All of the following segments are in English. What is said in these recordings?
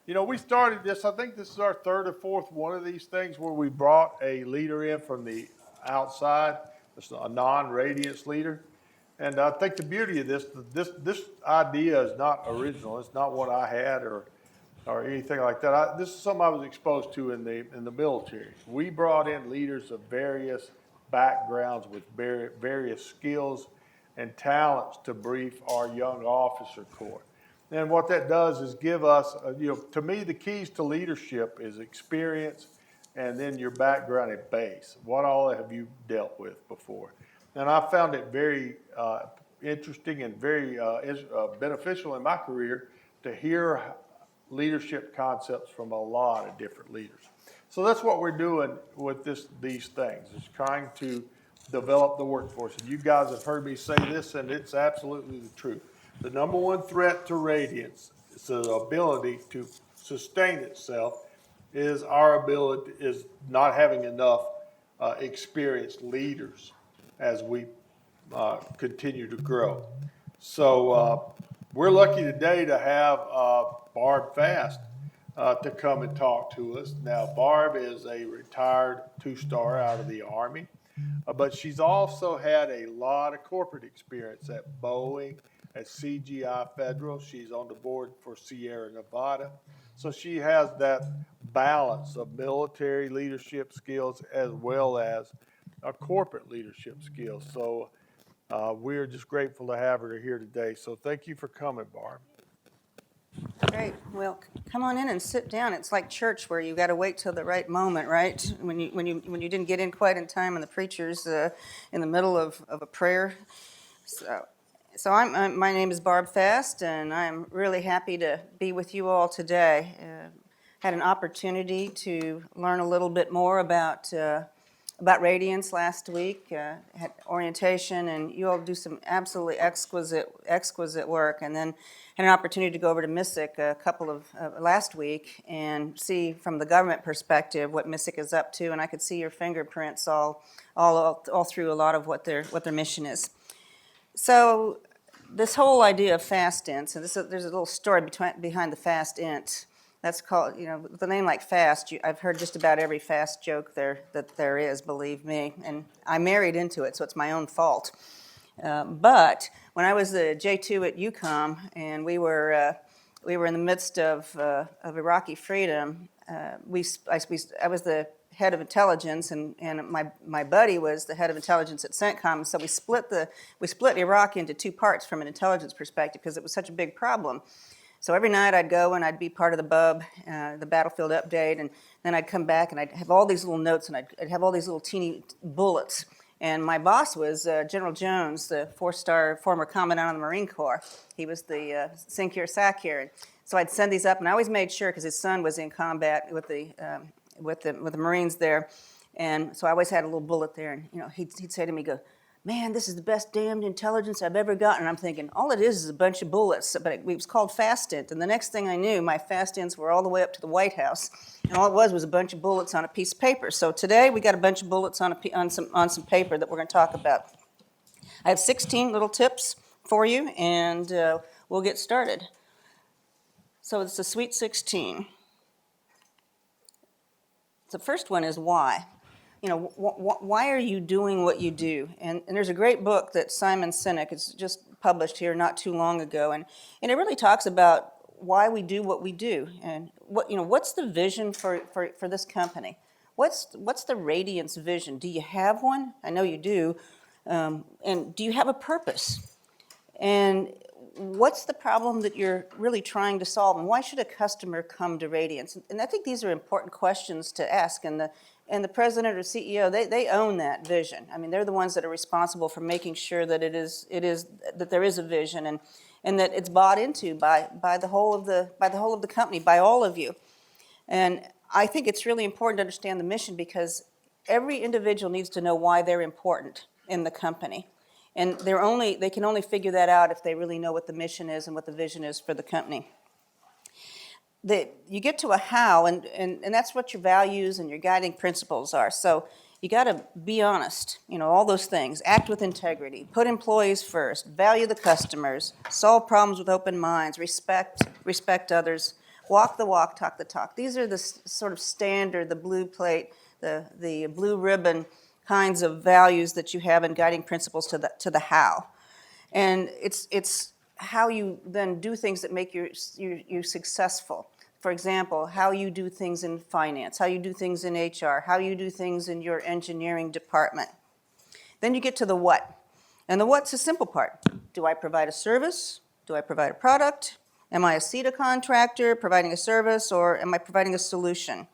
We started this, I think this is our third or fourth one of these things where we brought a leader in from the outside, it's a non-Radiance leader. And I think the beauty of this idea is not original. It's not what I had or anything like that. This is something I was exposed to in the military. We brought in leaders of various backgrounds with various skills and talents to brief our young officer corps. And what that does is give us, to me, the keys to leadership is experience and then your background at base. What all have you dealt with before? And I found it very interesting and very beneficial in my career to hear leadership concepts from a lot of different leaders. So that's what we're doing with these things, is trying to develop the workforce. And you guys have heard me say this, and it's absolutely the truth. The number one threat to Radiance, is the ability to sustain itself, is not having enough experienced leaders as we continue to grow. So we're lucky today to have Barb Fast to come and talk to us. Now, Barb is a retired two-star out of the Army, but she's also had a lot of corporate experience at Boeing, at CGI Federal. She's on the board for Sierra Nevada. So she has that balance of military leadership skills as well as corporate leadership skills. So we're just grateful to have her here today. So thank you for coming, Barb. Great. Well, come on in and sit down. It's like church where you got to wait till the right moment, right? When you didn't get in quite in time and the preacher's in the middle of a prayer. So my name is Barb Fast, and I'm really happy to be with you all today. Had an opportunity to learn a little bit more about Radiance last week. Had orientation, and you all do some absolutely exquisite work. And then had an opportunity to go over to MISIC a couple of last week and see from the government perspective what MISIC is up to, and I could see your fingerprints all through a lot of what their mission is. So this whole idea of fast ints, and there's a little story behind the fast int. That's called, with a name like Fast, I've heard just about every fast joke that there is, believe me, and I married into it, so it's my own fault. But when I was the J2 at UCOM, and we were in the midst of Iraqi freedom, I was the head of intelligence, and my buddy was the head of intelligence at CENTCOM. So we split Iraq into two parts from an intelligence perspective because it was such a big problem. So every night I'd go and I'd be part of the BUB, the battlefield update, and then I'd come back and I'd have all these little notes and I'd have all these little teeny bullets. And my boss was General Jones, the 4-star former commandant of the Marine Corps. He was the Sinclair Sakir. And so I'd send these up, and I always made sure, because his son was in combat with the Marines there, and so I always had a little bullet there. And he'd say to me, "Man, this is the best damned intelligence I've ever gotten." And I'm thinking, all it is a bunch of bullets, but it was called fast int. And the next thing I knew, my fast ints were all the way up to the White House, and all it was a bunch of bullets on a piece of paper. So today we got a bunch of bullets on some paper that we're going to talk about. I have 16 little tips for you, and we'll get started. So it's the Sweet 16. The first one is why. Why are you doing what you do? And there's a great book that Simon Sinek has just published here not too long ago, and it really talks about why we do what we do, and what's the vision for this company? What's the Radiance vision? Do you have one? I know you do. And do you have a purpose? And what's the problem that you're really trying to solve? And why should a customer come to Radiance? And I think these are important questions to ask. And the president or CEO, they own that vision. I mean, they're the ones that are responsible for making sure that that there is a vision and that it's bought into by the whole of the company, by all of you. And I think it's really important to understand the mission, because every individual needs to know why they're important in the company. And they can only figure that out if they really know what the mission is and what the vision is for the company. You get to a how, and that's what your values and your guiding principles are. So you got to be honest, all those things. Act with integrity, put employees first, value the customers, solve problems with open minds, respect others, Walk the walk, talk the talk. These are the sort of standard, the blue plate, the blue ribbon kinds of values that you have in guiding principles to the how. And it's how you then do things that make you successful. For example, how you do things in finance, how you do things in HR, how you do things in your engineering department. Then you get to the what. And the what's the simple part. Do I provide a service? Do I provide a product? Am I a CETA contractor providing a service, or am I providing a solution?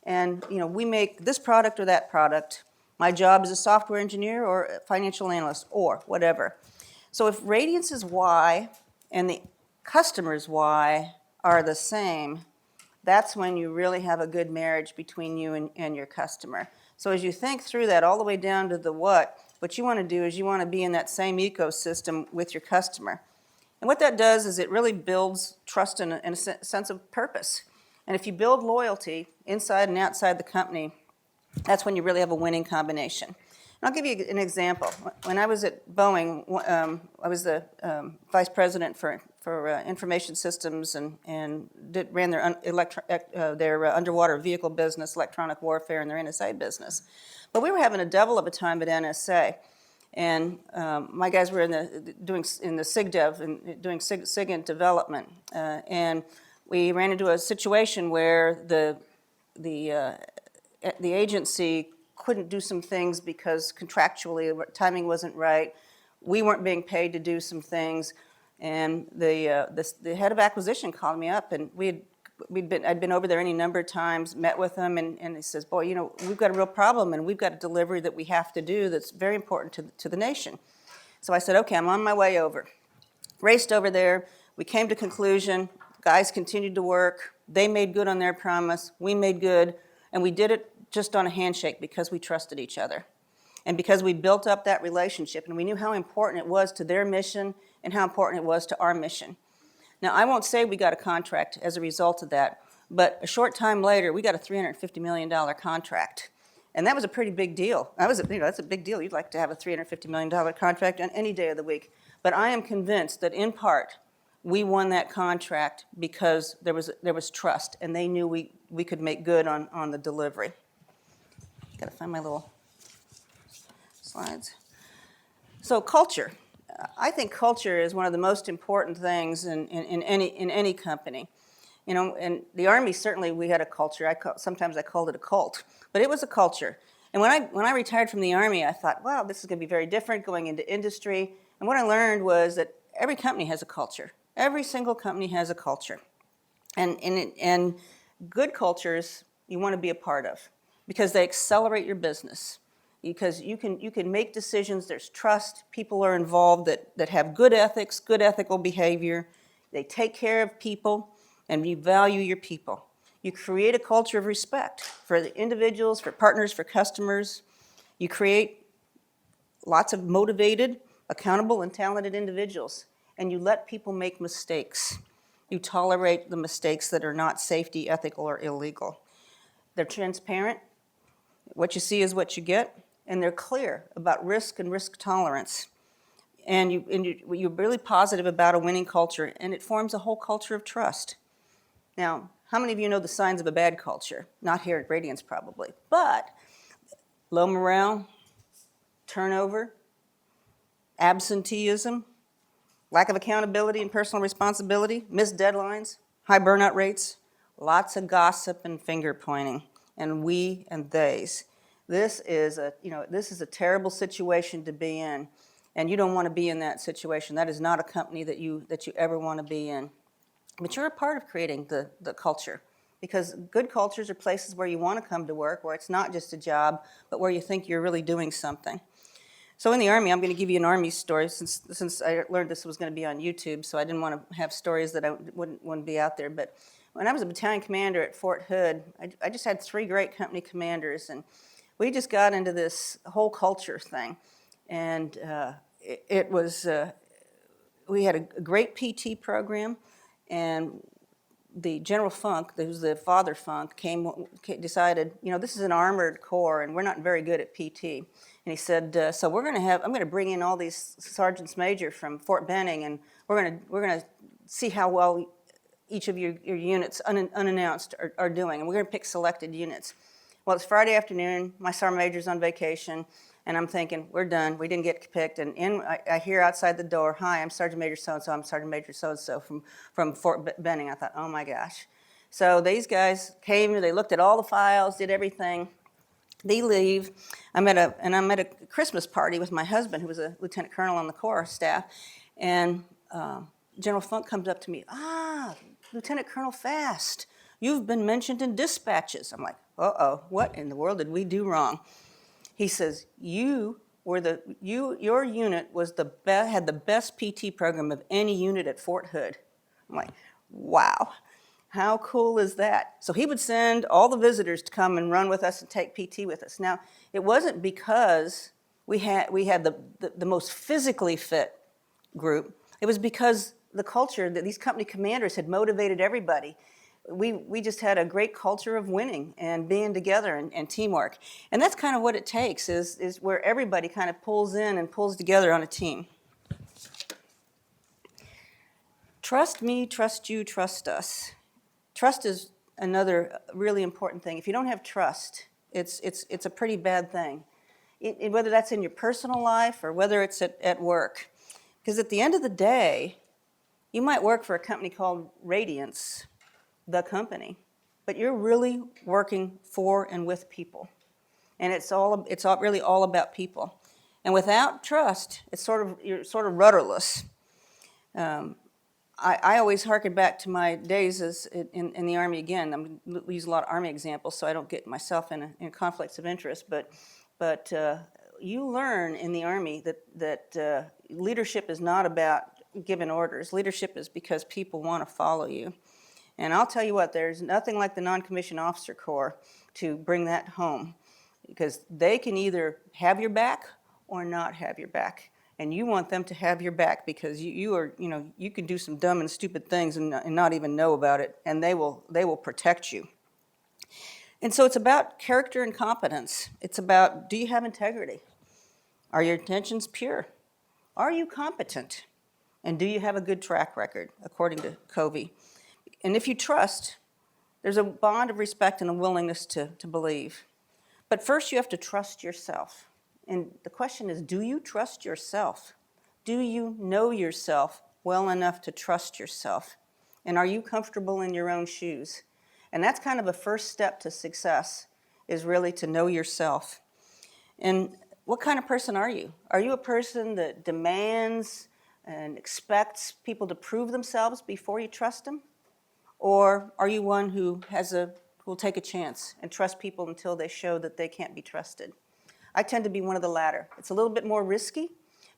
And we make this product or that product. My job is a software engineer or a financial analyst or whatever. So if Radiance's why and the customer's why are the same, that's when you really have a good marriage between you and your customer. So as you think through that all the way down to the what you want to do is you want to be in that same ecosystem with your customer. And what that does is it really builds trust and a sense of purpose. And if you build loyalty inside and outside the company, that's when you really have a winning combination. And I'll give you an example. When I was at Boeing, I was the vice president for information systems and ran their underwater vehicle business, electronic warfare, and their NSA business. But we were having a devil of a time at NSA. And my guys were doing SIGDev and doing SIGINT development. And we ran into a situation where the agency couldn't do some things because contractually timing wasn't right. We weren't being paid to do some things. And the head of acquisition called me up, and I'd been over there any number of times, met with him, and he says, boy, we've got a real problem, and we've got a delivery that we have to do that's very important to the nation. So I said, okay, I'm on my way over. Raced over there. We came to conclusion. Guys continued to work. They made good on their promise. We made good, and we did it just on a handshake because we trusted each other. And because we built up that relationship, and we knew how important it was to their mission and how important it was to our mission. Now, I won't say we got a contract as a result of that, but a short time later, we got a $350 million contract. And that was a pretty big deal. That's a big deal. You'd like to have a $350 million contract on any day of the week. But I am convinced that in part, we won that contract because there was trust, and they knew we could make good on the delivery. Got to find my little slides. So culture. I think culture is one of the most important things in any company. In the Army, certainly we had a culture. Sometimes I called it a cult, but it was a culture. And when I retired from the Army, I thought, wow, this is going to be very different going into industry. And what I learned was that every company has a culture. Every single company has a culture. And good cultures you want to be a part of because they accelerate your business. Because you can make decisions, there's trust, people are involved that have good ethics, good ethical behavior. They take care of people, and you value your people. You create a culture of respect for the individuals, for partners, for customers. You create lots of motivated, accountable, and talented individuals, and you let people make mistakes. You tolerate the mistakes that are not safety, ethical, or illegal. They're transparent. What you see is what you get. And they're clear about risk and risk tolerance. And you're really positive about a winning culture, and it forms a whole culture of trust. Now, how many of you know the signs of a bad culture? Not here at Radiance, probably. But low morale, turnover, absenteeism, lack of accountability and personal responsibility, missed deadlines, high burnout rates, lots of gossip and finger pointing, and we and theys. This is a terrible situation to be in, and you don't want to be in that situation. That is not a company that you ever want to be in. But you're a part of creating the culture, because good cultures are places where you want to come to work, where it's not just a job, but where you think you're really doing something. So in the Army, I'm going to give you an Army story, since I learned this was going to be on YouTube, so I didn't want to have stories that wouldn't be out there. But when I was a battalion commander at Fort Hood, I just had 3 great company commanders, and we just got into this whole culture thing. And we had a great PT program, and the General Funk, who's the father Funk, decided, this is an armored corps, and we're not very good at PT. And he said, so I'm going to bring in all these sergeants major from Fort Benning, and we're going to see how well each of your units unannounced are doing, and we're going to pick selected units. Well, it's Friday afternoon, my sergeant major's on vacation, and I'm thinking, we're done, we didn't get picked, and I hear outside the door, hi, I'm Sergeant Major so-and-so, I'm Sergeant Major so-and-so from Fort Benning. I thought, oh my gosh. So these guys came, they looked at all the files, did everything. They leave. I'm at a Christmas party with my husband, who was a lieutenant colonel on the Corps staff, and General Funk comes up to me, Lieutenant Colonel Fast, you've been mentioned in dispatches. I'm like, uh-oh, what in the world did we do wrong? He says, your unit was had the best PT program of any unit at Fort Hood. I'm like, wow. How cool is that? So he would send all the visitors to come and run with us and take PT with us. Now, it wasn't because we had the most physically fit group. It was because the culture that these company commanders had motivated everybody. We just had a great culture of winning and being together and teamwork. And that's kind of what it takes, is where everybody kind of pulls in and pulls together on a team. Trust me, trust you, trust us. Trust is another really important thing. If you don't have trust, it's a pretty bad thing, whether that's in your personal life or whether it's at work. Because at the end of the day, you might work for a company called Radiance, the company, but you're really working for and with people. And it's really all about people. And without trust, you're sort of rudderless. I always harken back to my days in the Army again. I'm going to use a lot of Army examples so I don't get myself in conflicts of interest. But you learn in the Army that leadership is not about giving orders. Leadership is because people want to follow you. And I'll tell you what, there's nothing like the non-commissioned officer corps to bring that home, because they can either have your back or not have your back. And you want them to have your back, because you can do some dumb and stupid things and not even know about it, and they will protect you. And so it's about character and competence. It's about, do you have integrity? Are your intentions pure? Are you competent? And do you have a good track record, according to Covey? And if you trust, there's a bond of respect and a willingness to believe. But first you have to trust yourself. And the question is, do you trust yourself? Do you know yourself well enough to trust yourself? And are you comfortable in your own shoes? And that's kind of a first step to success, is really to know yourself. And what kind of person are you? Are you a person that demands and expects people to prove themselves before you trust them? Or are you one who will take a chance and trust people until they show that they can't be trusted? I tend to be one of the latter. It's a little bit more risky,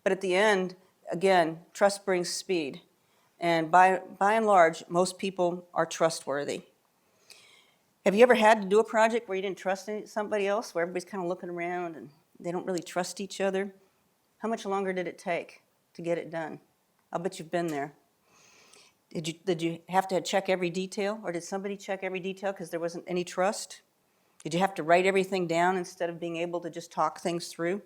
but at the end, again, trust brings speed. And by and large, most people are trustworthy. Have you ever had to do a project where you didn't trust somebody else, where everybody's kind of looking around and they don't really trust each other? How much longer did it take to get it done? I'll bet you've been there. Did you have to check every detail, or did somebody check every detail because there wasn't any trust? Did you have to write everything down instead of being able to just talk things through?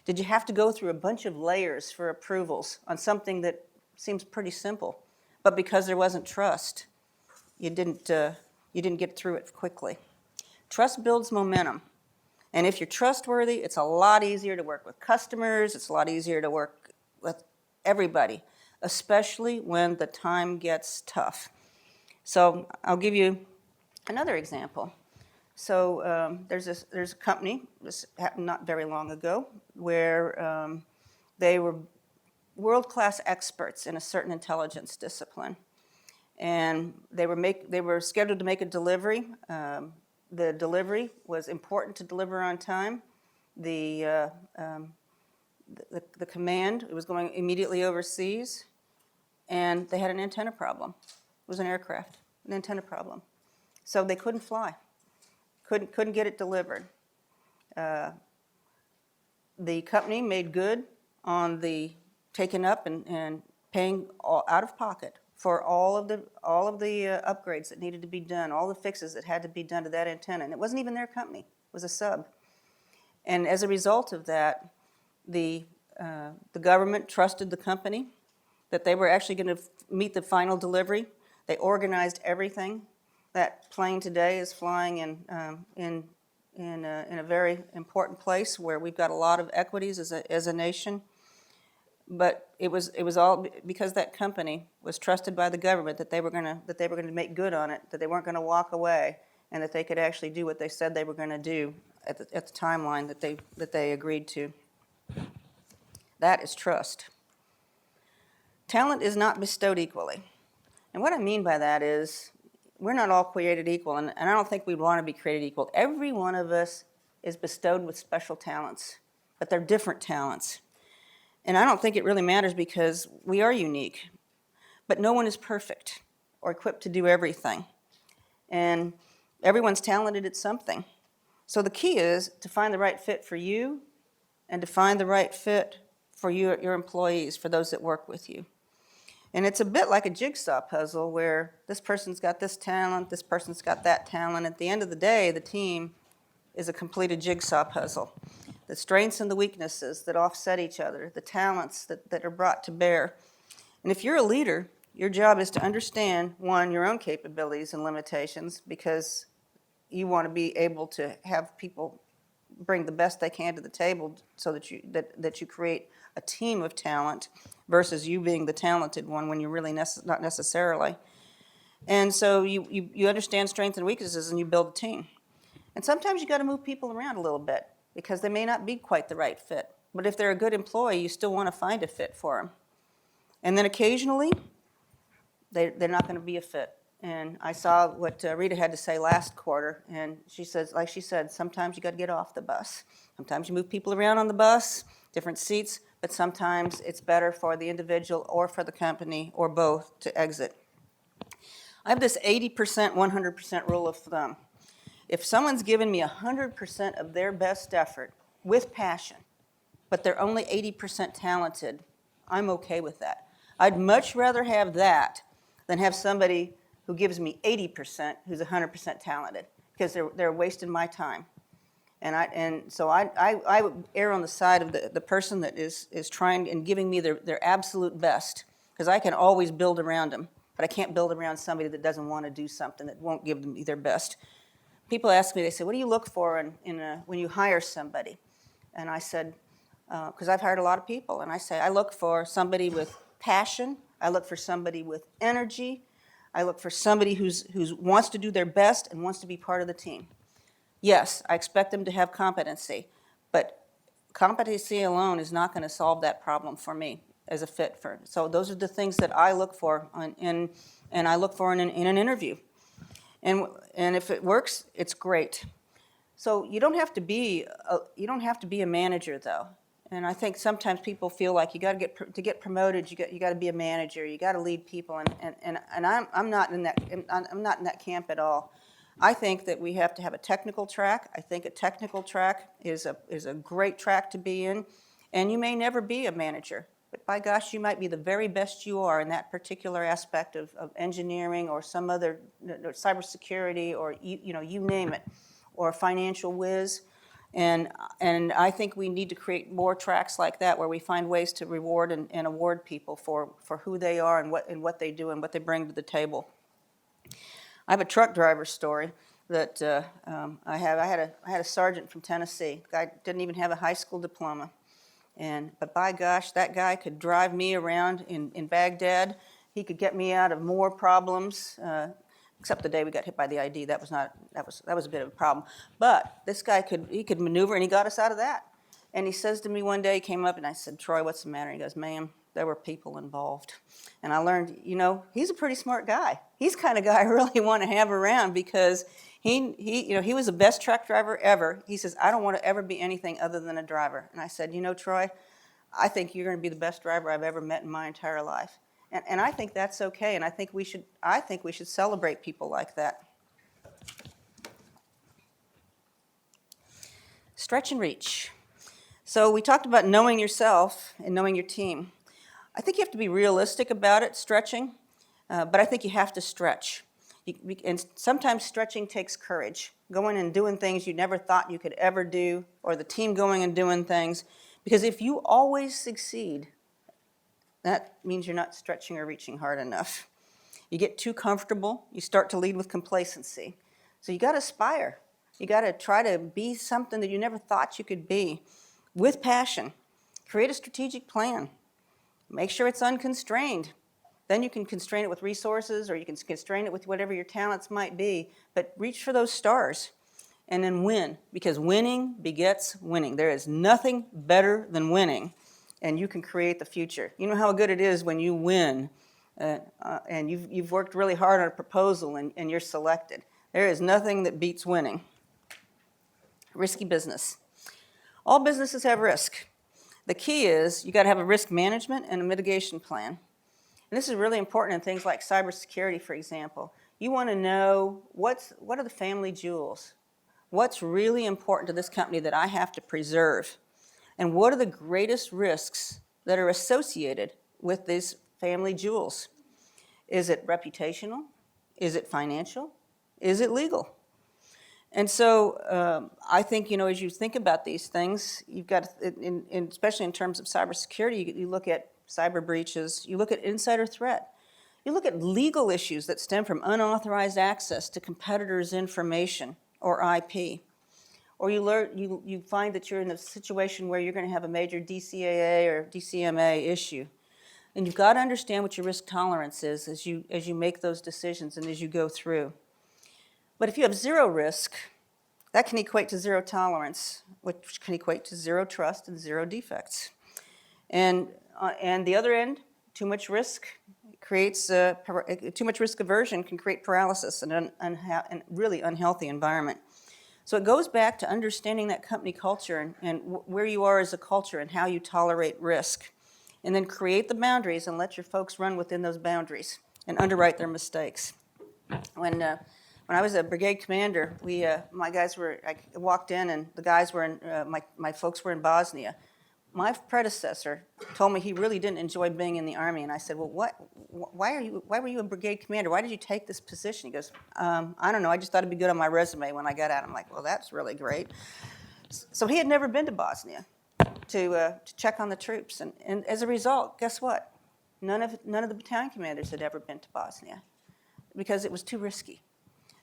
Did you have to go through a bunch of layers for approvals on something that seems pretty simple, but because there wasn't trust, you didn't get through it quickly? Trust builds momentum. And if you're trustworthy, it's a lot easier to work with customers, it's a lot easier to work with everybody, especially when the time gets tough. So I'll give you another example. So there's a company, this happened not very long ago, where they were world-class experts in a certain intelligence discipline. And they were scheduled to make a delivery. The delivery was important to deliver on time. The command, it was going immediately overseas, and they had an antenna problem. It was an aircraft, an antenna problem. So they couldn't fly, couldn't get it delivered. The company made good on the taking up and paying out of pocket for all of the upgrades that needed to be done, all the fixes that had to be done to that antenna. And it wasn't even their company, it was a sub. And as a result of that, the government trusted the company that they were actually going to meet the final delivery. They organized everything. That plane today is flying in a very important place where we've got a lot of equities as a nation. But it was all because that company was trusted by the government that they were going to make good on it, that they weren't going to walk away, and that they could actually do what they said they were going to do at the timeline that they agreed to. That is trust. Talent is not bestowed equally. And what I mean by that is we're not all created equal, and I don't think we'd want to be created equal. Every one of us is bestowed with special talents, but they're different talents. And I don't think it really matters because we are unique, but no one is perfect or equipped to do everything. And everyone's talented at something. So the key is to find the right fit for you and to find the right fit for your employees, for those that work with you. And it's a bit like a jigsaw puzzle where this person's got this talent, this person's got that talent. At the end of the day, the team is a completed jigsaw puzzle. The strengths and the weaknesses that offset each other, the talents that are brought to bear. And if you're a leader, your job is to understand, one, your own capabilities and limitations, because you want to be able to have people bring the best they can to the table so that you create a team of talent versus you being the talented one when you're really not necessarily. And so you understand strengths and weaknesses and you build a team. And sometimes you got to move people around a little bit because they may not be quite the right fit. But if they're a good employee, you still want to find a fit for them. And then occasionally, they're not going to be a fit. And I saw what Rita had to say last quarter, and she says, like she said, sometimes you got to get off the bus. Sometimes you move people around on the bus, different seats, but sometimes it's better for the individual or for the company or both to exit. I have this 80%, 100% rule of thumb. If someone's given me 100% of their best effort with passion, but they're only 80% talented, I'm okay with that. I'd much rather have that than have somebody who gives me 80% who's 100% talented, because they're wasting my time. And so I would err on the side of the person that is trying and giving me their absolute best, because I can always build around them, but I can't build around somebody that doesn't want to do something, that won't give them their best. People ask me, they say, what do you look for when you hire somebody? And I said, because I've hired a lot of people, and I say, I look for somebody with passion, I look for somebody with energy, I look for somebody who wants to do their best and wants to be part of the team. Yes, I expect them to have competency, but competency alone is not going to solve that problem for me as a fit for. So those are the things that I look for and I look for in an interview. And if it works, it's great. So you don't have to be a manager though. And I think sometimes people feel like you got to get promoted. You got to be a manager. You got to lead people. And I'm not in that camp at all. I think that we have to have a technical track. I think a technical track is a great track to be in. And you may never be a manager, but by gosh, you might be the very best you are in that particular aspect of engineering or some other cybersecurity or you name it, or financial whiz. And I think we need to create more tracks like that where we find ways to reward and award people for who they are and what they do and what they bring to the table. I have a truck driver story that I had a sergeant from Tennessee. The guy didn't even have a high school diploma. But by gosh, that guy could drive me around in Baghdad. He could get me out of more problems, except the day we got hit by the ID. That was a bit of a problem. But this guy could maneuver, and he got us out of that. And he says to me one day, he came up, and I said, Troy, what's the matter? He goes, ma'am, there were people involved. And I learned, he's a pretty smart guy. He's the kind of guy I really want to have around because he was the best truck driver ever. He says, I don't want to ever be anything other than a driver. And I said, Troy, I think you're going to be the best driver I've ever met in my entire life. And I think that's okay, and I think we should celebrate people like that. Stretch and reach. So we talked about knowing yourself and knowing your team. I think you have to be realistic about it, stretching, but I think you have to stretch. And sometimes stretching takes courage, going and doing things you never thought you could ever do, or the team going and doing things. Because if you always succeed, that means you're not stretching or reaching hard enough. You get too comfortable, you start to lead with complacency. So you got to aspire. You got to try to be something that you never thought you could be with passion. Create a strategic plan. Make sure it's unconstrained. Then you can constrain it with resources, or you can constrain it with whatever your talents might be, but reach for those stars and then win, because winning begets winning. There is nothing better than winning, and you can create the future. You know how good it is when you win and you've worked really hard on a proposal and you're selected. There is nothing that beats winning. Risky business. All businesses have risk. The key is you got to have a risk management and a mitigation plan. And this is really important in things like cybersecurity, for example. You want to know what are the family jewels? What's really important to this company that I have to preserve? And what are the greatest risks that are associated with these family jewels? Is it reputational? Is it financial? Is it legal? And so I think, as you think about these things, you've got, especially in terms of cybersecurity, you look at cyber breaches, you look at insider threat, you look at legal issues that stem from unauthorized access to competitors' information or IP. Or you find that you're in a situation where you're going to have a major DCAA or DCMA issue. And you've got to understand what your risk tolerance is as you make those decisions and as you go through. But if you have zero risk, that can equate to zero tolerance, which can equate to zero trust and zero defects. And the other end, too much risk creates too much risk aversion can create paralysis and a really unhealthy environment. So it goes back to understanding that company culture and where you are as a culture and how you tolerate risk. And then create the boundaries and let your folks run within those boundaries and underwrite their mistakes. When I was a brigade commander, I walked in and the guys were in, my folks were in Bosnia. My predecessor told me he really didn't enjoy being in the Army, and I said, well, why were you a brigade commander? Why did you take this position? He goes, I don't know, I just thought it'd be good on my resume when I got out. I'm like, well, that's really great. So he had never been to Bosnia to check on the troops, and as a result, guess what? None of the battalion commanders had ever been to Bosnia because it was too risky.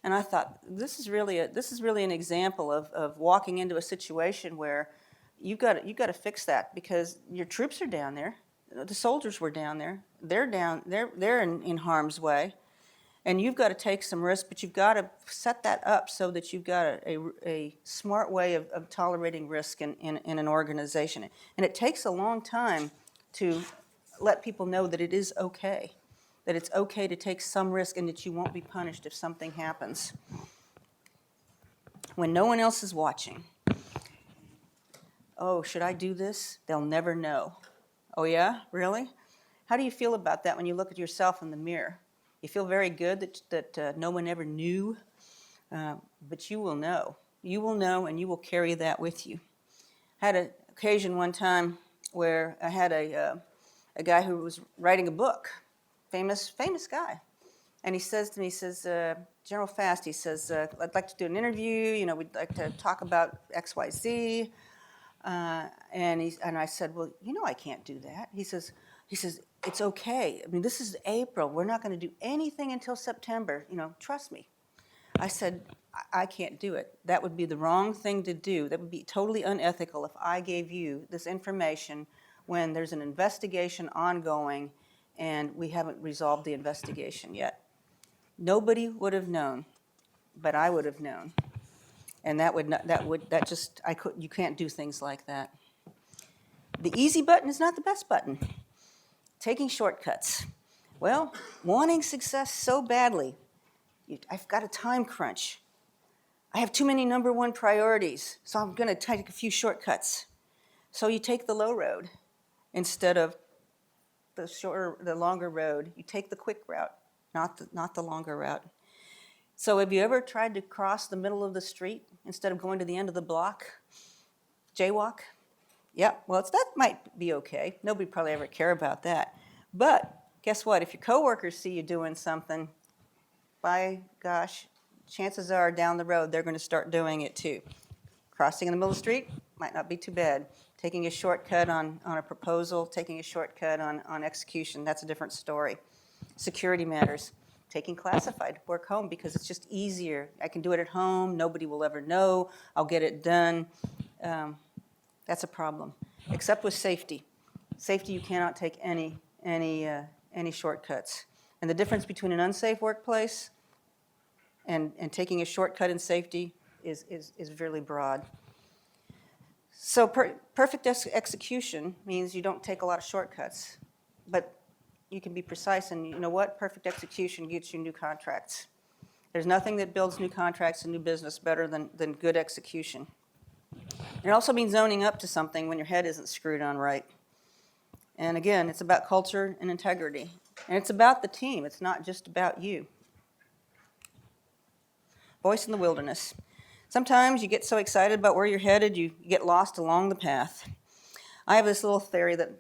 And I thought, this is really an example of walking into a situation where you've got to fix that, because your troops are down there, the soldiers were down there, they're in harm's way, and you've got to take some risk, but you've got to set that up so that you've got a smart way of tolerating risk in an organization. And it takes a long time to let people know that it is okay, that it's okay to take some risk and that you won't be punished if something happens. When no one else is watching. Oh, should I do this? They'll never know. Oh yeah, really? How do you feel about that when you look at yourself in the mirror? You feel very good that no one ever knew, but you will know. You will know, and you will carry that with you. I had an occasion one time where I had a guy who was writing a book, famous guy, and he says to me, General Fast, he says, I'd like to do an interview. We'd like to talk about X, Y, Z. And I said, well, I can't do that. He says, it's okay. I mean, this is April. We're not going to do anything until September. Trust me. I said, I can't do it. That would be the wrong thing to do. That would be totally unethical if I gave you this information when there's an investigation ongoing and we haven't resolved the investigation yet. Nobody would have known, but I would have known. And you can't do things like that. The easy button is not the best button. Taking shortcuts. Well, wanting success so badly, I've got a time crunch. I have too many number one priorities, so I'm going to take a few shortcuts. So you take the low road instead of the longer road. You take the quick route, not the longer route. So have you ever tried to cross the middle of the street instead of going to the end of the block? Jaywalk? Yeah, well, that might be okay. Nobody probably ever care about that. But guess what? If your coworkers see you doing something, by gosh, chances are down the road they're going to start doing it too. Crossing in the middle of the street might not be too bad. Taking a shortcut on a proposal, taking a shortcut on execution, that's a different story. Security matters. taking classified work home because it's just easier. I can do it at home. Nobody will ever know. I'll get it done. That's a problem, except with safety. Safety, you cannot take any shortcuts. And the difference between an unsafe workplace and taking a shortcut in safety is really broad. So perfect execution means you don't take a lot of shortcuts, but you can be precise, and you know what? Perfect execution gets you new contracts. There's nothing that builds new contracts and new business better than good execution. It also means owning up to something when your head isn't screwed on right. And again, it's about culture and integrity. And it's about the team. It's not just about you. Voice in the wilderness. Sometimes you get so excited about where you're headed, you get lost along the path. I have this little theory that,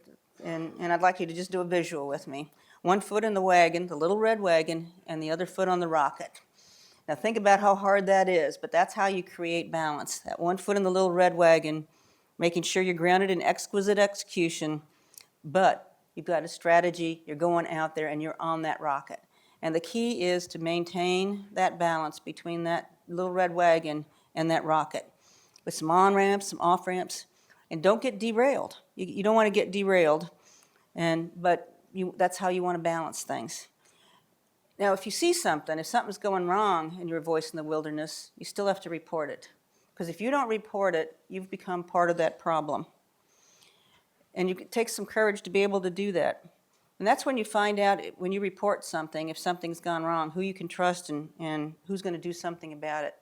and I'd like you to just do a visual with me. One foot in the wagon, the little red wagon, and the other foot on the rocket. Now think about how hard that is, but that's how you create balance. That one foot in the little red wagon, making sure you're grounded in exquisite execution, but you've got a strategy, you're going out there, and you're on that rocket. And the key is to maintain that balance between that little red wagon and that rocket, with some on-ramps, some off-ramps, and don't get derailed. You don't want to get derailed, but that's how you want to balance things. Now, if you see something, if something's going wrong in your voice in the wilderness, you still have to report it. Because if you don't report it, you've become part of that problem. And it takes some courage to be able to do that. And that's when you find out, when you report something, if something's gone wrong, who you can trust and who's going to do something about it.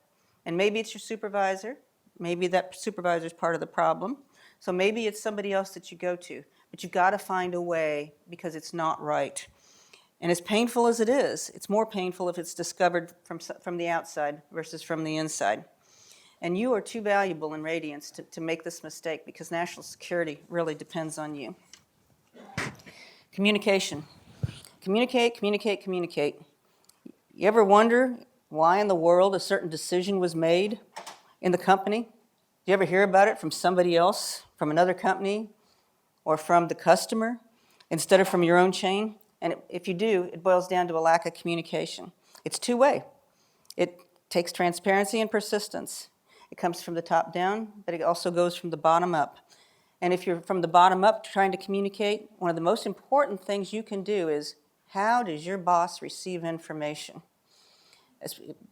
And maybe it's your supervisor. Maybe that supervisor's part of the problem. So maybe it's somebody else that you go to. But you've got to find a way because it's not right. And as painful as it is, it's more painful if it's discovered from the outside versus from the inside. And you are too valuable in Radiance to make this mistake because national security really depends on you. Communication. Communicate, communicate, communicate. You ever wonder why in the world a certain decision was made in the company? Do you ever hear about it from somebody else, from another company, or from the customer, instead of from your own chain? And if you do, it boils down to a lack of communication. It's two-way. It takes transparency and persistence. It comes from the top down, but it also goes from the bottom up. And if you're from the bottom up trying to communicate, one of the most important things you can do is, how does your boss receive information?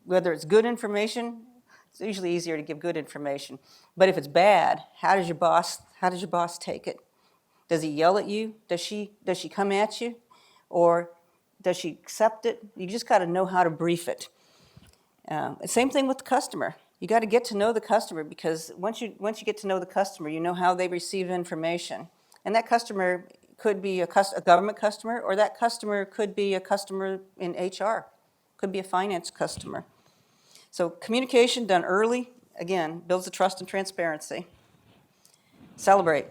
Whether it's good information, it's usually easier to give good information. But if it's bad, how does your boss take it? Does he yell at you? Does she come at you? Or does she accept it? You just got to know how to brief it. Same thing with the customer. You got to get to know the customer, because once you get to know the customer, you know how they receive information. And that customer could be a government customer, or that customer could be a customer in HR, could be a finance customer. So communication done early, again, builds the trust and transparency. Celebrate.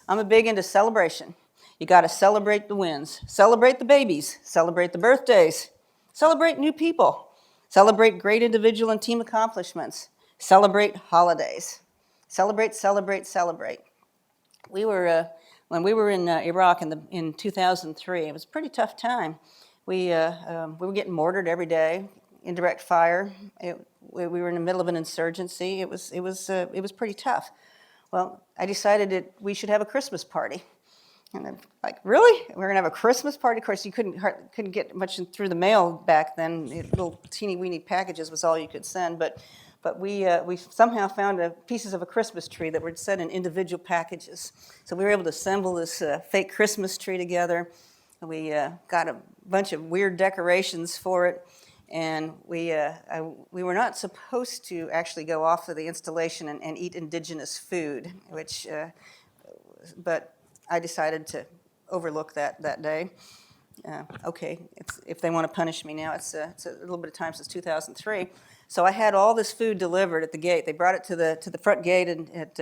I'm a big into celebration. You got to celebrate the wins. Celebrate the babies. Celebrate the birthdays. Celebrate new people. Celebrate great individual and team accomplishments. Celebrate holidays. Celebrate, celebrate, celebrate. When we were in Iraq in 2003, it was a pretty tough time. We were getting mortared every day, indirect fire. We were in the middle of an insurgency. It was pretty tough. Well, I decided we should have a Christmas party. And I'm like, really? We're going to have a Christmas party? Of course, you couldn't get much through the mail back then. Little teeny-weeny packages was all you could send. But we somehow found pieces of a Christmas tree that were sent in individual packages. So we were able to assemble this fake Christmas tree together. And we got a bunch of weird decorations for it. And we were not supposed to actually go off of the installation and eat indigenous food, but I decided to overlook that day. Okay, if they want to punish me now, it's a little bit of time since 2003. So I had all this food delivered at the gate. They brought it to the front gate at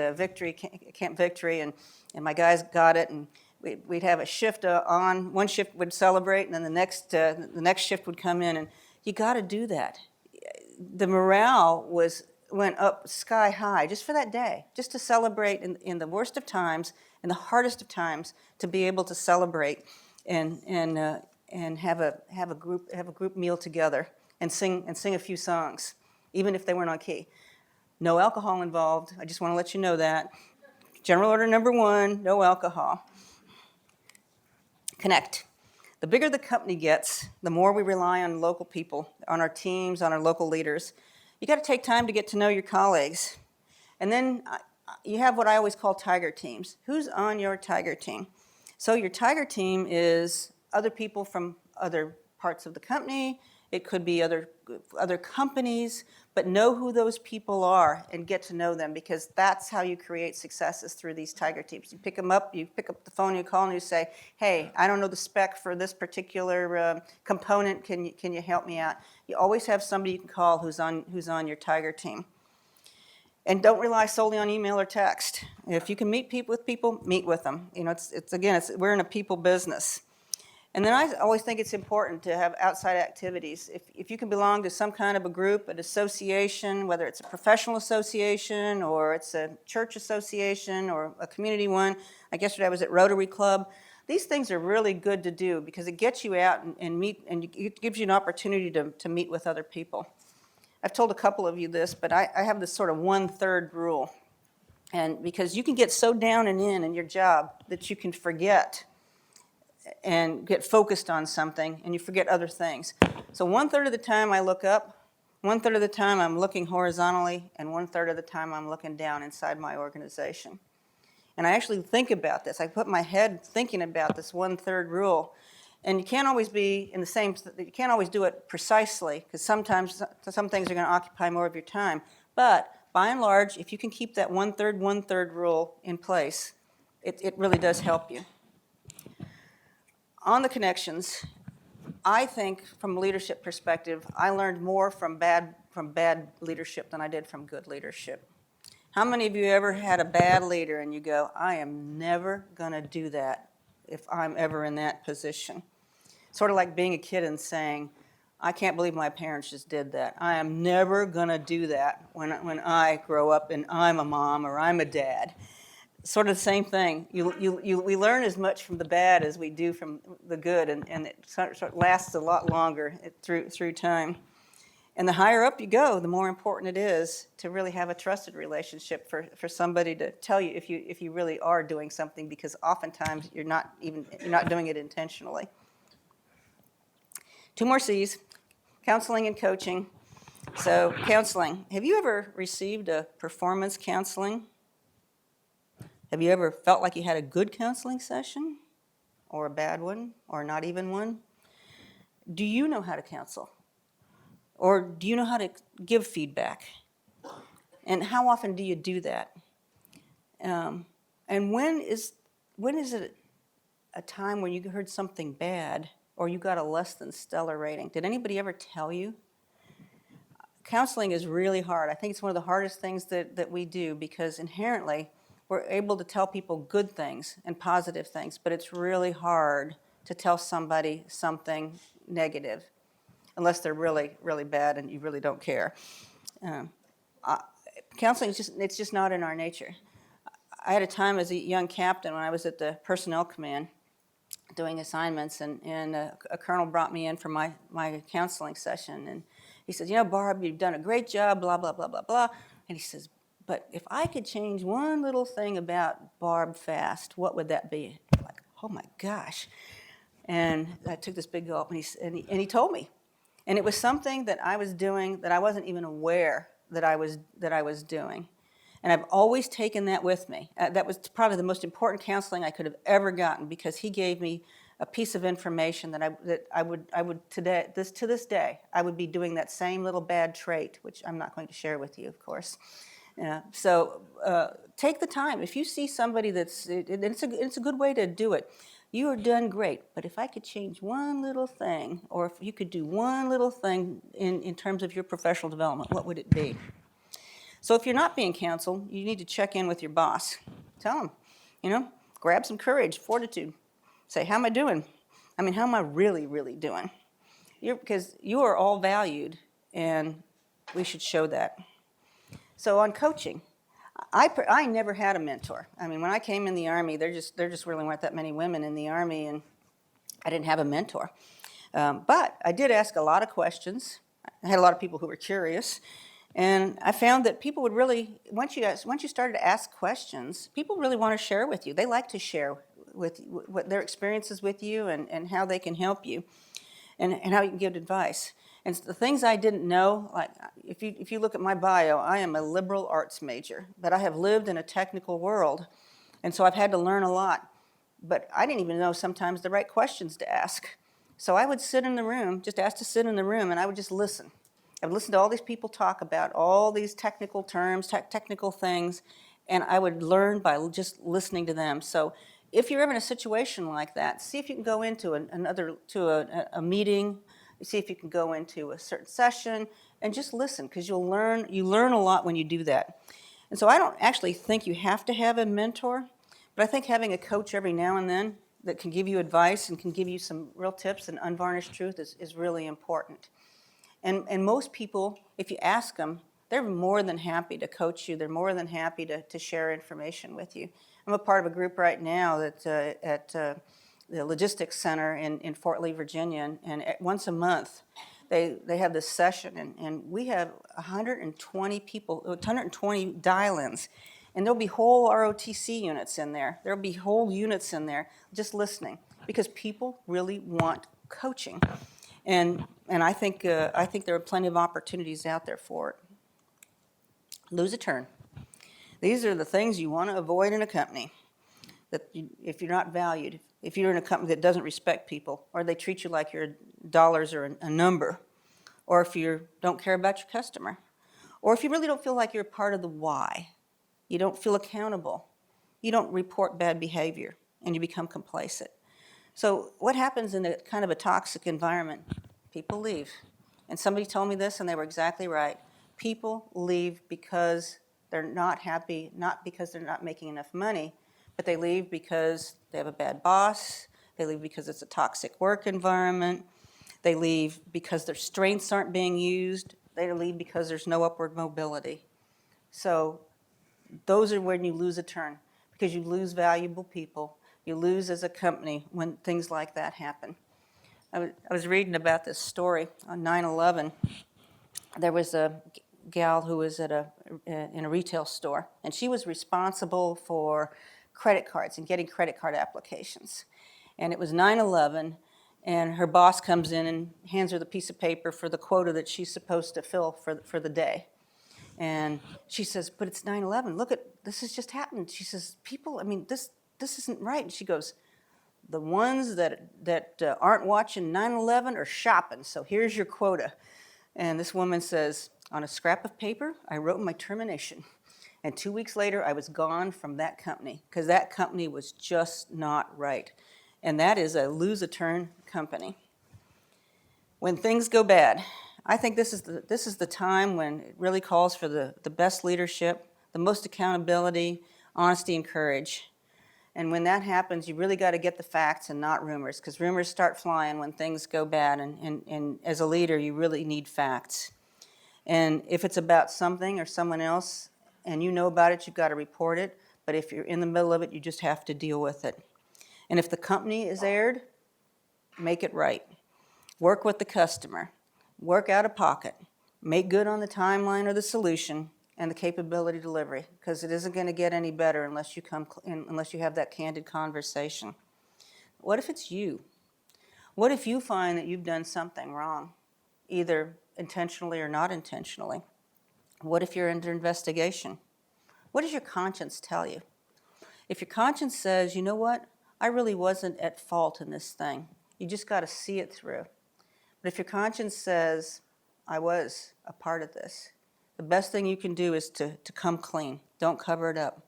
Camp Victory, and my guys got it, and we'd have a shift on. One shift would celebrate, and then the next shift would come in, and you got to do that. The morale went up sky high just for that day, just to celebrate in the worst of times, in the hardest of times, to be able to celebrate and and have a group meal together and sing a few songs, even if they weren't on key. No alcohol involved. I just want to let you know that. General order number 1, no alcohol. Connect. The bigger the company gets, the more we rely on local people, on our teams, on our local leaders. You got to take time to get to know your colleagues. And then you have what I always call tiger teams. Who's on your tiger team? So your tiger team is other people from other parts of the company. It could be other companies, but know who those people are and get to know them, because that's how you create successes through these tiger teams. You pick up the phone, you call, and you say, hey, I don't know the spec for this particular component. Can you help me out? You always have somebody you can call who's on your tiger team. And don't rely solely on email or text. If you can meet with people, meet with them. You know, we're in a people business. And then I always think it's important to have outside activities. If you can belong to some kind of a group, an association, whether it's a professional association or it's a church association or a community one. Like yesterday I was at Rotary Club. These things are really good to do because it gets you out and meet, and it gives you an opportunity to meet with other people. I've told a couple of you this, but I have this sort of 1/3 rule. And because you can get so down and in your job that you can forget and get focused on something and you forget other things. So 1/3 of the time I look up, 1/3 of the time I'm looking horizontally, and 1/3 of the time I'm looking down inside my organization. And I actually think about this. I put my head thinking about this 1/3 rule. And you can't always you can't always do it precisely, because sometimes some things are going to occupy more of your time. But by and large, if you can keep that 1/3 rule in place, it really does help you. On the connections, I think from a leadership perspective, I learned more from bad leadership than I did from good leadership. How many of you ever had a bad leader and you go, I am never going to do that if I'm ever in that position? Sort of like being a kid and saying, I can't believe my parents just did that. I am never going to do that when I grow up and I'm a mom or I'm a dad. Sort of the same thing. We learn as much from the bad as we do from the good, and it sort of lasts a lot longer through time. And the higher up you go, the more important it is to really have a trusted relationship for somebody to tell you if you really are doing something, because oftentimes you're not doing it intentionally. 2 more C's, counseling and coaching. So counseling, have you ever received a performance counseling? Have you ever felt like you had a good counseling session or a bad one or not even one? Do you know how to counsel? Or do you know how to give feedback? And how often do you do that? And when is it a time when you heard something bad or you got a less than stellar rating? Did anybody ever tell you? Counseling is really hard. I think it's one of the hardest things that we do, because inherently we're able to tell people good things and positive things, but it's really hard to tell somebody something negative unless they're really, really bad and you really don't care. Counseling it's just not in our nature. I had a time as a young captain when I was at the personnel command doing assignments, and a colonel brought me in for my counseling session, and he says, Barb, you've done a great job, blah, blah, blah, blah, blah. And he says, but if I could change one little thing about Barb Fast, what would that be? I'm like, oh my gosh. And I took this big gulp, and he told me. And it was something that I was doing that I wasn't even aware that I was doing. And I've always taken that with me. That was probably the most important counseling I could have ever gotten, because he gave me a piece of information that I would today, to this day, I would be doing that same little bad trait, which I'm not going to share with you, of course. So take the time. If you see somebody it's a good way to do it. You are done great, but if I could change one little thing, or if you could do one little thing in terms of your professional development, what would it be? So if you're not being counseled, you need to check in with your boss. Tell them, grab some courage, fortitude. Say, how am I doing? How am I really, really doing? Because you are all valued, and we should show that. So on coaching, I never had a mentor. When I came in the Army, there just really weren't that many women in the Army, and I didn't have a mentor. But I did ask a lot of questions. I had a lot of people who were curious. And I found that people would really, once you started to ask questions, people really want to share with you. They like to share with what their experiences with you and how they can help you and how you can give advice. And the things I didn't know, like if you look at my bio, I am a liberal arts major, but I have lived in a technical world, and so I've had to learn a lot. But I didn't even know sometimes the right questions to ask. So I would sit in the room, just ask to sit in the room, and I would just listen. I would listen to all these people talk about all these technical terms, technical things, and I would learn by just listening to them. So if you're ever in a situation like that, see if you can go into a meeting, see if you can go into a certain session, and just listen, because you learn a lot when you do that. And so I don't actually think you have to have a mentor, but I think having a coach every now and then that can give you advice and can give you some real tips and unvarnished truth is really important. And most people, if you ask them, they're more than happy to coach you. They're more than happy to share information with you. I'm a part of a group right now that's at the Logistics Center in Fort Lee, Virginia, and once a month they have this session, and we have 120 people, 120 dial-ins, and there'll be whole ROTC units in there. There'll be whole units in there just listening, because people really want coaching. And I think there are plenty of opportunities out there for it. Lose a turn. These are the things you want to avoid in a company. If you're not valued, if you're in a company that doesn't respect people, or they treat you like your dollars are a number, or if you don't care about your customer, or if you really don't feel like you're part of the why, you don't feel accountable, you don't report bad behavior, and you become complacent. So what happens in a kind of a toxic environment? People leave. And somebody told me this, and they were exactly right. People leave because they're not happy, not because they're not making enough money, but they leave because they have a bad boss. They leave because it's a toxic work environment. They leave because their strengths aren't being used. They leave because there's no upward mobility. So those are when you lose a turn, because you lose valuable people. You lose as a company when things like that happen. I was reading about this story on 9/11. There was a gal who was in a retail store, and she was responsible for credit cards and getting credit card applications. And it was 9/11, and her boss comes in and hands her the piece of paper for the quota that she's supposed to fill for the day. And she says, "But it's 9/11. Look at, this has just happened." She says, "People, I mean, this isn't right." And she goes, "The ones that aren't watching 9/11 are shopping, so here's your quota." And this woman says, "On a scrap of paper, I wrote my termination. And 2 weeks later, I was gone from that company, because that company was just not right." And that is a lose-a-turn company. When things go bad, I think this is the time when it really calls for the best leadership, the most accountability, honesty, and courage. And when that happens, you really got to get the facts and not rumors, because rumors start flying when things go bad. And as a leader, you really need facts. And if it's about something or someone else and you know about it, you've got to report it. But if you're in the middle of it, you just have to deal with it. And if the company is aired, make it right. Work with the customer. Work out of pocket. Make good on the timeline or the solution and the capability delivery, because it isn't going to get any better unless you have that candid conversation. What if it's you? What if you find that you've done something wrong, either intentionally or not intentionally? What if you're under investigation? What does your conscience tell you? If your conscience says, "You know what, I really wasn't at fault in this thing," you just got to see it through. But if your conscience says, "I was a part of this," the best thing you can do is to come clean. Don't cover it up.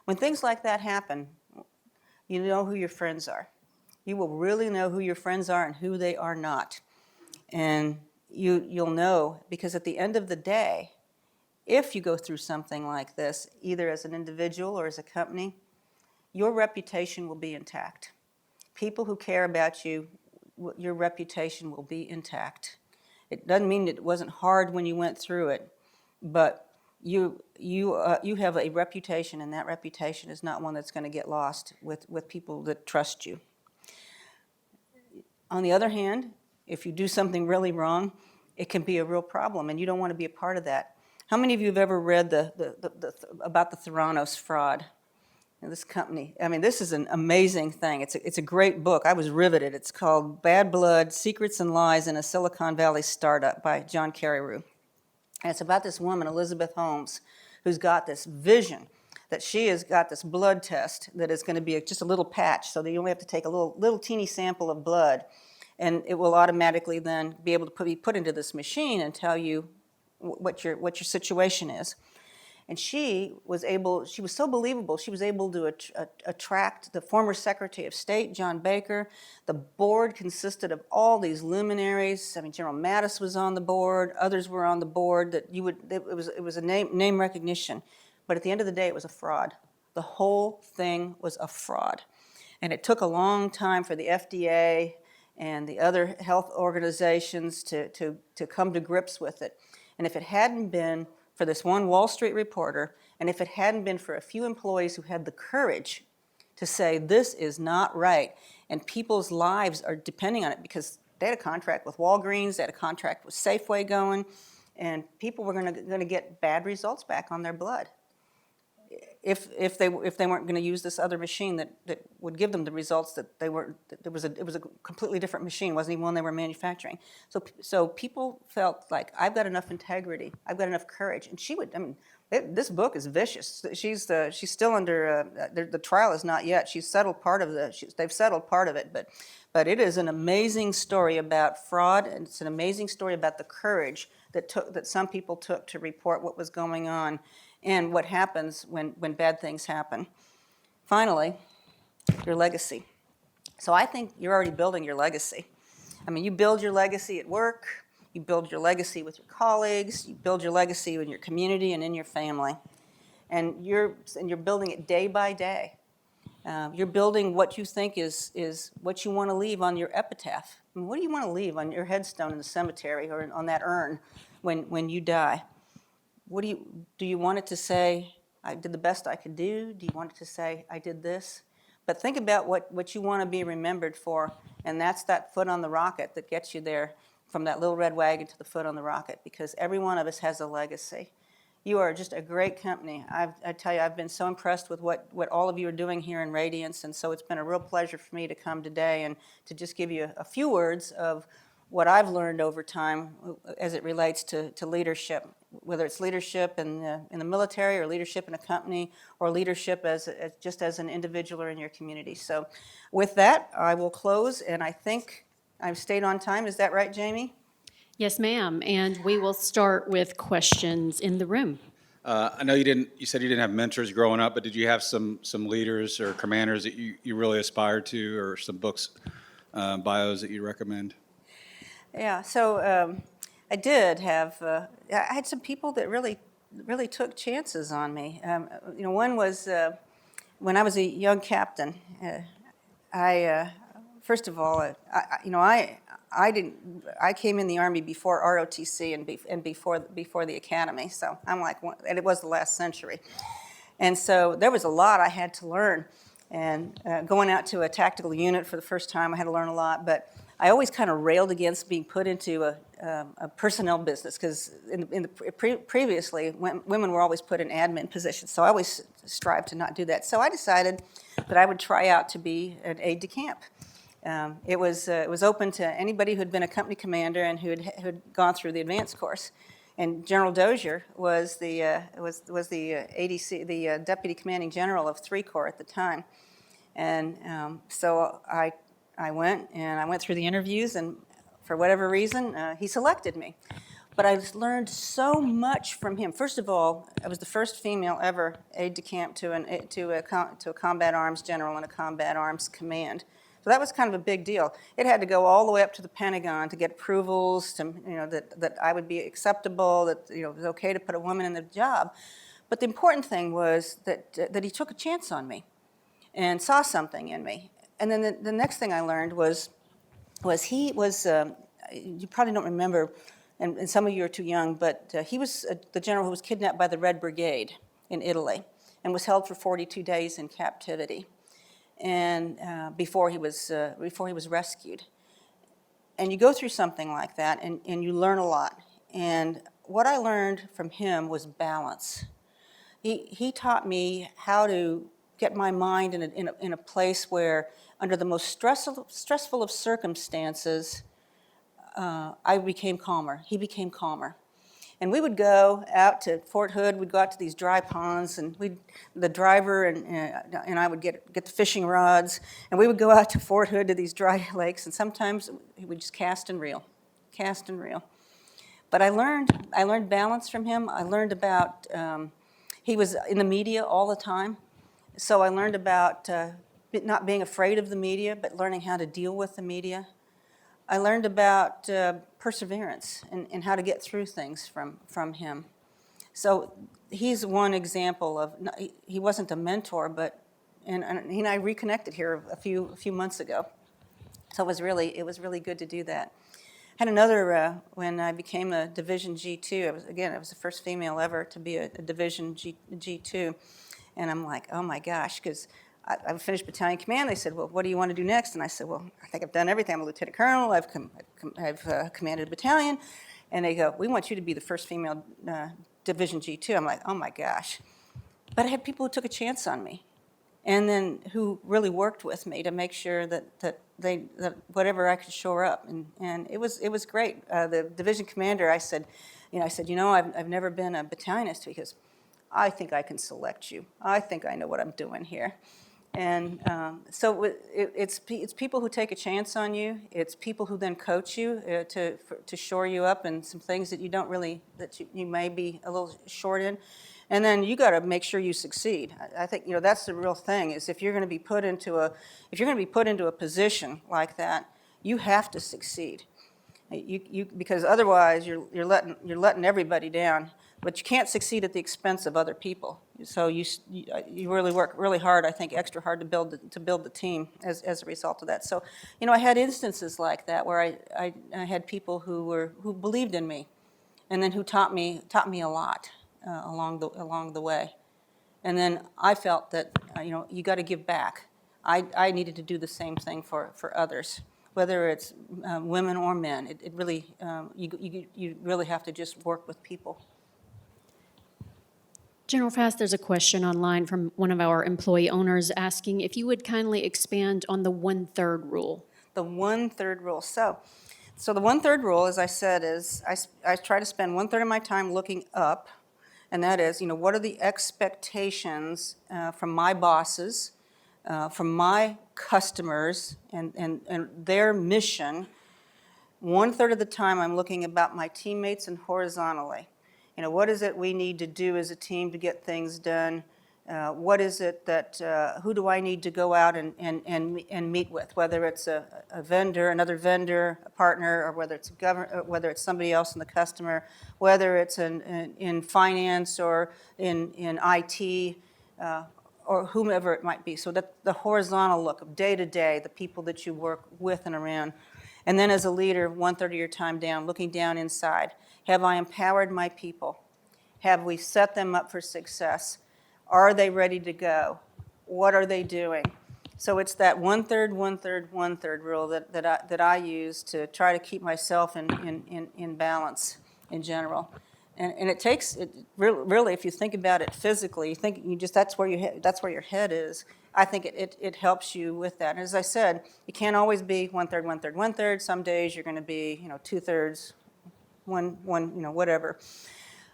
When things like that happen, you know who your friends are. You will really know who your friends are and who they are not. And you'll know, because at the end of the day, if you go through something like this, either as an individual or as a company, your reputation will be intact. People who care about you, your reputation will be intact. It doesn't mean that it wasn't hard when you went through it, but you have a reputation, and that reputation is not one that's going to get lost with people that trust you. On the other hand, if you do something really wrong, it can be a real problem, and you don't want to be a part of that. How many of you have ever read about the Theranos fraud? This company, I mean, this is an amazing thing. It's a great book. I was riveted. It's called Bad Blood, Secrets and Lies in a Silicon Valley Startup by John Carreyrou. And it's about this woman, Elizabeth Holmes, who's got this vision that she has got this blood test that is going to be just a little patch, so that you only have to take a little teeny sample of blood, and it will automatically then be able to be put into this machine and tell you what your situation is. And she was so believable, she was able to attract the former Secretary of State, John Baker. The board consisted of all these luminaries. I mean, General Mattis was on the board, others were on the board, it was a name recognition. But at the end of the day, it was a fraud. The whole thing was a fraud. And it took a long time for the FDA and the other health organizations to come to grips with it. And if it hadn't been for this one Wall Street reporter, and if it hadn't been for a few employees who had the courage to say, this is not right, and people's lives are depending on it, because they had a contract with Walgreens, they had a contract with Safeway going, and people were going to get bad results back on their blood if they weren't going to use this other machine that would give them the results that they weren't. It was a completely different machine. It wasn't even one they were manufacturing. So people felt like, I've got enough integrity, I've got enough courage, and she would. I mean, this book is vicious. She's still under the trial is not yet. She's settled part of they've settled part of it, but it is an amazing story about fraud, and it's an amazing story about the courage that some people took to report what was going on and what happens when bad things happen. Finally, your legacy. So I think you're already building your legacy. I mean, you build your legacy at work, you build your legacy with your colleagues, you build your legacy in your community and in your family. And you're building it day by day. You're building what you think is what you want to leave on your epitaph. I mean, what do you want to leave on your headstone in the cemetery or on that urn when you die? What do you want it to say, I did the best I could do? Do you want it to say, I did this? But think about what you want to be remembered for, and that's that foot on the rocket that gets you there, from that little red wagon to the foot on the rocket, because every one of us has a legacy. You are just a great company. I tell you, I've been so impressed with what all of you are doing here in Radiance, and so it's been a real pleasure for me to come today and to just give you a few words of what I've learned over time as it relates to leadership, whether it's leadership in the military or leadership in a company or leadership as just as an individual or in your community. So with that, I will close, and I think I've stayed on time. Is that right, Jamie? Yes, ma'am, and we will start with questions in the room. I know you said you didn't have mentors growing up, but did you have some leaders or commanders that you really aspired to, or some books, bios that you recommend? Yeah, so I did have, I had some people that really took chances on me. One was when I was a young captain. First of all, I came in the Army before ROTC and before the Academy, so I'm like, and it was the last century. And so there was a lot I had to learn. And going out to a tactical unit for the first time, I had to learn a lot, but I always kind of railed against being put into a personnel business, because previously, women were always put in admin positions, so I always strived to not do that. So I decided that I would try out to be an aide de camp. It was open to anybody who had been a company commander and who had gone through the advanced course. And General Dozier was the ADC, the Deputy Commanding General of 3 Corps at the time. And so I went through the interviews, and for whatever reason, he selected me. But I learned so much from him. First of all, I was the first female ever aide de camp to a combat arms general in a combat arms command. So that was kind of a big deal. It had to go all the way up to the Pentagon to get approvals to, that I would be acceptable, that it was okay to put a woman in the job. But the important thing was that he took a chance on me and saw something in me. And then the next thing I learned was he was, you probably don't remember, and some of you are too young, but he was the general who was kidnapped by the Red Brigade in Italy and was held for 42 days in captivity, and before he was rescued. and you go through something like that, and you learn a lot. And what I learned from him was balance. He taught me how to get my mind in a place where, under the most stressful of circumstances, I became calmer. He became calmer. And we would go out to Fort Hood. We'd go out to these dry ponds, and the driver and I would get the fishing rods, and we would go out to Fort Hood to these dry lakes. And sometimes we just cast and reel, cast and reel. But I learned balance from him. I learned about he was in the media all the time, so I learned about not being afraid of the media, but learning how to deal with the media. I learned about perseverance and how to get through things from him. So he's one example of, he wasn't a mentor, but, and he and I reconnected here a few months ago. So it was really good to do that. Had another, when I became a Division G2, I was the first female ever to be a Division G2. And I'm like, oh my gosh, because I finished battalion command. They said, well, what do you want to do next? And I said, well, I think I've done everything. I'm a lieutenant colonel. I've commanded a battalion. And they go, we want you to be the first female Division G2. I'm like, oh my gosh. But I had people who took a chance on me, and then who really worked with me to make sure that whatever I could shore up. And it was great. The division commander, I said, I've never been a battalionist. He goes, I think I can select you. I think I know what I'm doing here. And so it's people who take a chance on you. It's people who then coach you to shore you up in some things that you may be a little short in. And then you got to make sure you succeed. I think that's the real thing. Is if you're going to be put into a position like that, you have to succeed. Because otherwise you're letting everybody down. But you can't succeed at the expense of other people. So you really work really hard, I think extra hard to build the team as a result of that. So I had instances like that where I had people who believed in me, and then who taught me a lot along the way. And then I felt that you got to give back. I needed to do the same thing for others, whether it's women or men. It really you really have to just work with people. General Fast, there's a question online from one of our employee owners asking if you would kindly expand on the 1/3 rule. The 1/3 rule. So the 1/3 rule, as I said, is I try to spend 1/3 of my time looking up, and that is, what are the expectations from my bosses, from my customers, and their mission. 1/3 of the time I'm looking about my teammates and horizontally. What is it we need to do as a team to get things done? What is it that, who do I need to go out and meet with, whether it's a vendor, another vendor, a partner, or whether it's a government, whether it's somebody else in the customer, whether it's in finance or in IT, or whomever it might be. So that the horizontal look of day to day, the people that you work with and around. And then as a leader, 1/3 of your time down, looking down inside. Have I empowered my people? Have we set them up for success? Are they ready to go? What are they doing? So it's that 1/3, 1/3, 1/3 rule that I use to try to keep myself in balance in general. And it takes it really, if you think about it physically, that's where your head is. I think it helps you with that. And as I said, you can't always be 1/3, 1/3, 1/3. Some days you're going to be 2/3. One, whatever.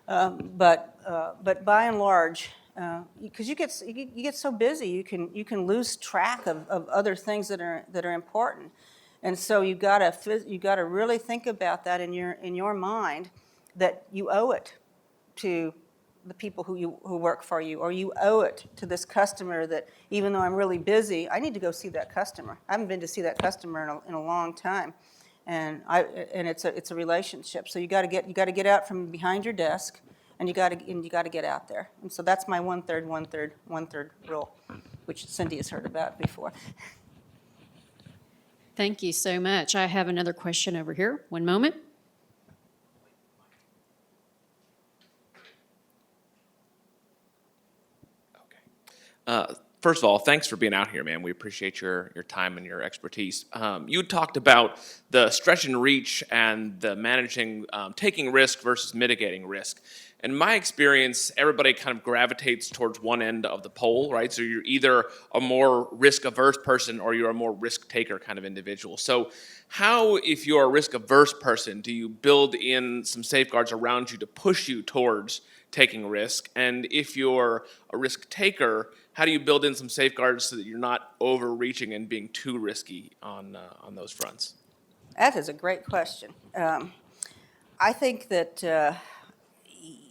But by and large, because you get so busy, you can lose track of other things that are important, and so you got to really think about that in your mind, that you owe it to the people who work for you, or you owe it to this customer that even though I'm really busy, I need to go see that customer. I haven't been to see that customer in a long time. And it's a relationship. So you got to get out from behind your desk, and you got to get out there. And so that's my 1/3, 1/3, 1/3 rule, which Cindy has heard about before. Thank you so much. I have another question over here. One moment. first of all, thanks for being out here, man. We appreciate your time and your expertise. You talked about the stretch and reach and the managing, taking risk versus mitigating risk. In my experience, everybody kind of gravitates towards one end of the pole, right? So you're either a more risk-averse person or you're a more risk-taker kind of individual. So how, if you're a risk-averse person, do you build in some safeguards around you to push you towards taking risk? And if you're a risk-taker, how do you build in some safeguards so that you're not overreaching and being too risky on those fronts? That is a great question. I think that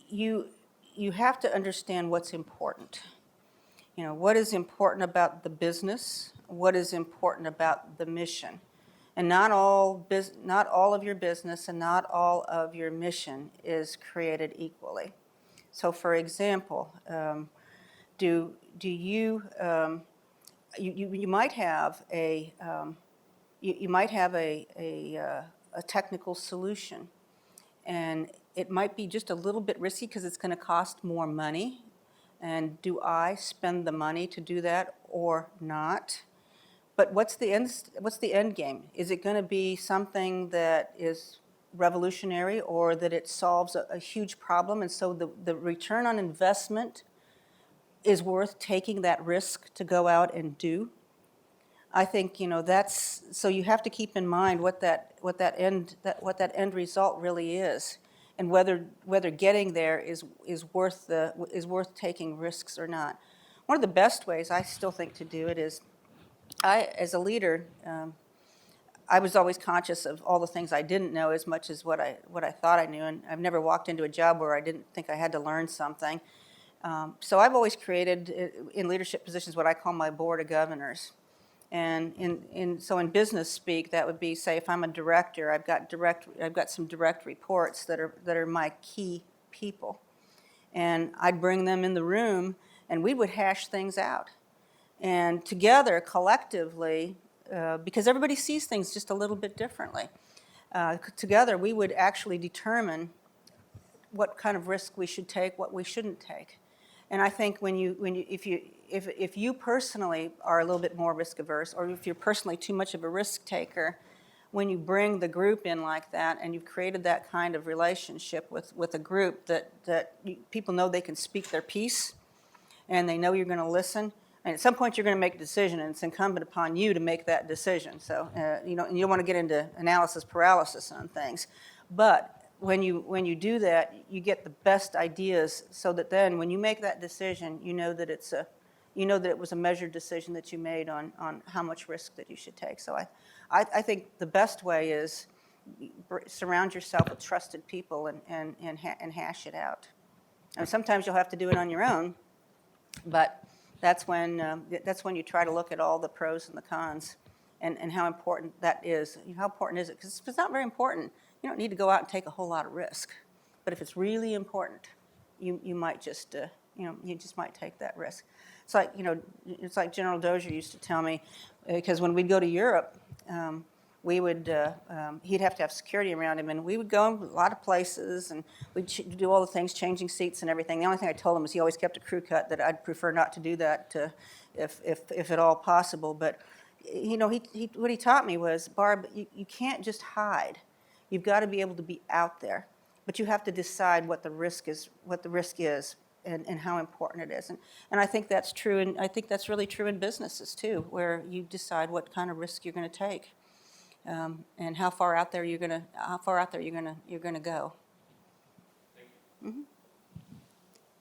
you have to understand what's important. You know, what is important about the business, what is important about the mission. And not all of your business and not all of your mission is created equally. So for example, you might have a technical solution, and it might be just a little bit risky because it's going to cost more money. And do I spend the money to do that or not? But what's the end game? Is it going to be something that is revolutionary, or that it solves a huge problem, and so the return on investment is worth taking that risk to go out and do? I think, you know, that's, so you have to keep in mind what that end result really is, and whether getting there is worth taking risks or not. One of the best ways I still think to do it is, as a leader, I was always conscious of all the things I didn't know as much as what I thought I knew, and I've never walked into a job where I didn't think I had to learn something. So I've always created in leadership positions what I call my board of governors. And so in business speak, that would be, say, if I'm a director, I've got some direct reports that are my key people, and I'd bring them in the room, and we would hash things out, and together, collectively, because everybody sees things just a little bit differently, together we would actually determine what kind of risk we should take, what we shouldn't take. And I think if you personally are a little bit more risk averse, or if you're personally too much of a risk taker, when you bring the group in like that, and you've created that kind of relationship with a group that people know they can speak their piece, and they know you're going to listen, and at some point you're going to make a decision, and it's incumbent upon you to make that decision. So and you don't want to get into analysis paralysis on things, but when you do that, you get the best ideas, so that then when you make that decision, you know that it was a measured decision that you made on how much risk that you should take. So I think the best way is surround yourself with trusted people and hash it out. And sometimes you'll have to do it on your own, but that's when you try to look at all the pros and the cons, and how important that is. How important is it? Because if it's not very important, you don't need to go out and take a whole lot of risk. But if it's really important, you might just you just might take that risk. It's like General Dozier used to tell me, because when we'd go to Europe, we would he'd have to have security around him, and we would go in a lot of places, and we'd do all the things, changing seats and everything. The only thing I told him was he always kept a crew cut, that I'd prefer not to do that if at all possible. But what he taught me was, Barb, you can't just hide. You've got to be able to be out there, but you have to decide what the risk is, and how important it is. And I think that's true, and I think that's really true in businesses too, where you decide what kind of risk you're going to take, and how far out there you're going to go.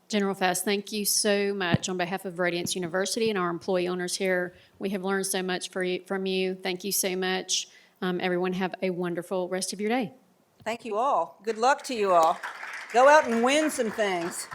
General Fast, thank you so much on behalf of Radiance University and our employee owners here. We have learned so much from you. Thank you so much. Everyone have a wonderful rest of your day. Thank you all. Good luck to you all. Go out and win some things.